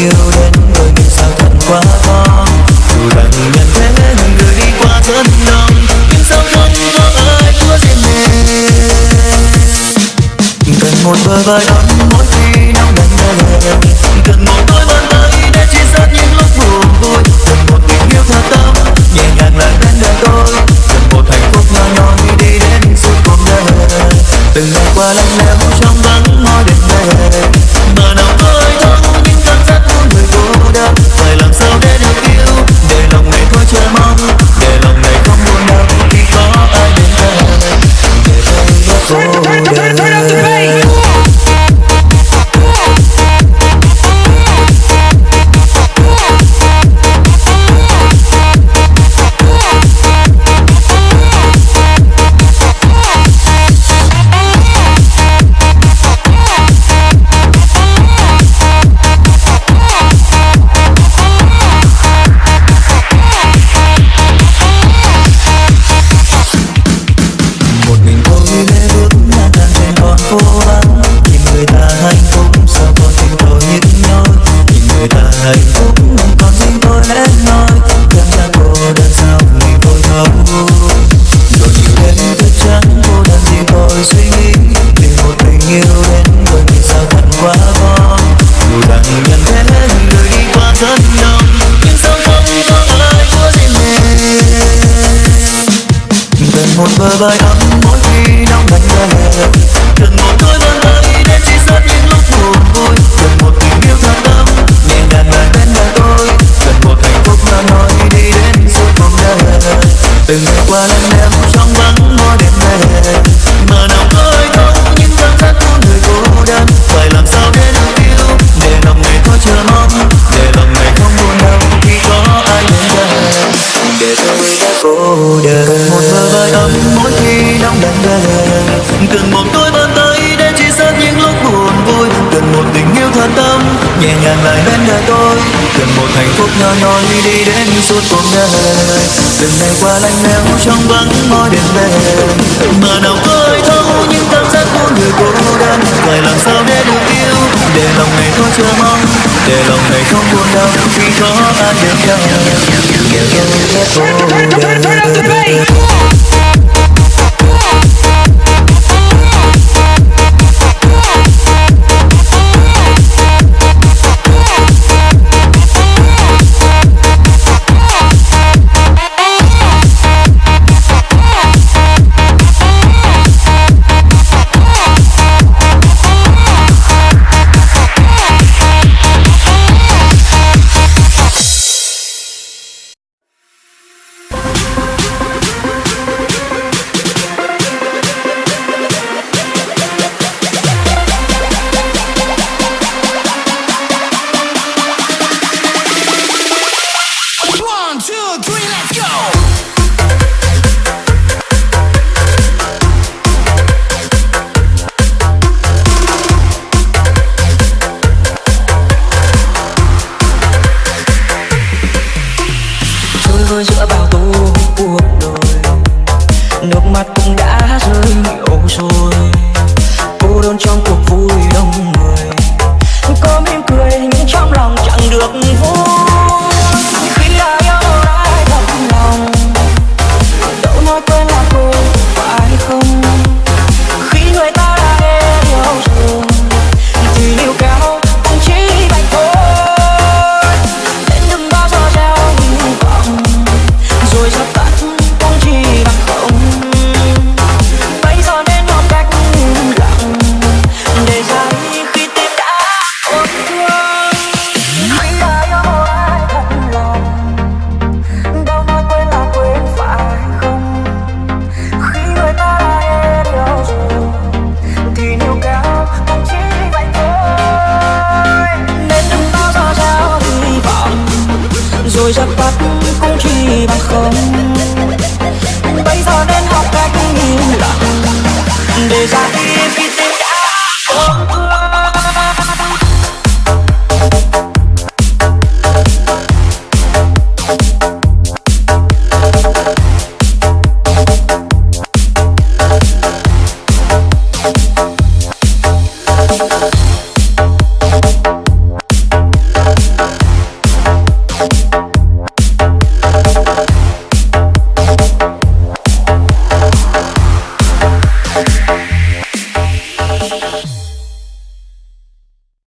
yêu đến đôi mình sao thật quá khó. Dù rằng nhận thế người đi qua rất đông, nhưng sao không có ai của riêng mình. Cần một bờ vai ấm mỗi khi nắng đánh về, cần một đôi bàn tay để chia sẻ những lúc buồn vui, cần một tình yêu thật tâm nhẹ nhàng lại bên đời tôi, cần một hạnh phúc nhỏ nhoi đi đến suốt cuộc đời. Từng ngày qua lạnh lẽo trong vắng mỏi đêm về, mà nào có ai thấu những cảm giác của người cô đơn. Phải làm sao để được yêu, để lòng này thôi chờ mong, để lòng này không buồn đau khi có ai bên đời, để tôi bớt cô đơn. Bờ vai ấm mỗi khi nóng lạnh về, cần một đôi bàn tay để chia sẻ những lúc buồn vui, cần một tình yêu thật tâm nhẹ nhàng lại bên đời tôi, cần một hạnh phúc nhỏ nhoi đi đến suốt cuộc đời. Từng ngày qua lạnh lẽo trong vắng mỏi đêm về, mà nào có ai thấu những cảm giác của người cô đơn. Phải làm sao để được yêu, để lòng này thôi chờ mong, để lòng này không buồn đau khi có ai bên đời, để tôi đã cô đơn. Một bờ vai ấm mỗi khi nóng lạnh về, cần một đôi bàn tay để chia sẻ những lúc buồn vui, cần một tình yêu thật tâm nhẹ nhàng lại bên đời tôi, cần một hạnh phúc nhỏ nhoi đi đến suốt cuộc đời. Từng ngày qua lạnh lẽo trong vắng mỏi đêm về, mà nào có ai thấu những cảm giác của người cô đơn. Phải làm sao để được yêu, để lòng này thôi chờ mong, để lòng này không buồn đau khi có ai bên đời, để tôi ghét cô đơn. Giữa bao tố cuộc đời, nước mắt cũng đã rơi nhiều rồi. Cô đơn trong cuộc vui đông người, có mỉm cười nhưng trong lòng chẳng được vui. Khi ai yêu ai thật lòng, dẫu nói quên là quên phải không? Khi người ta đã hết yêu rồi, thì níu kéo cũng chỉ bạch thôi. Nên đừng bao giờ gieo hy vọng rồi dập tắt cũng chỉ bằng không. Bây giờ nên học cách im lặng để dạy khi tim đã tổn thương. Khi ai yêu một ai thật lòng, đâu nói quên là quên phải không? Khi người ta đã hết yêu rồi, thì níu kéo cũng chỉ vậy thôi. Nên đừng bao giờ gieo hy vọng rồi dập tắt cũng chỉ bằng không. Bây giờ nên học cách im lặng để ra đi khi tim đã tổn thương. Cuộc.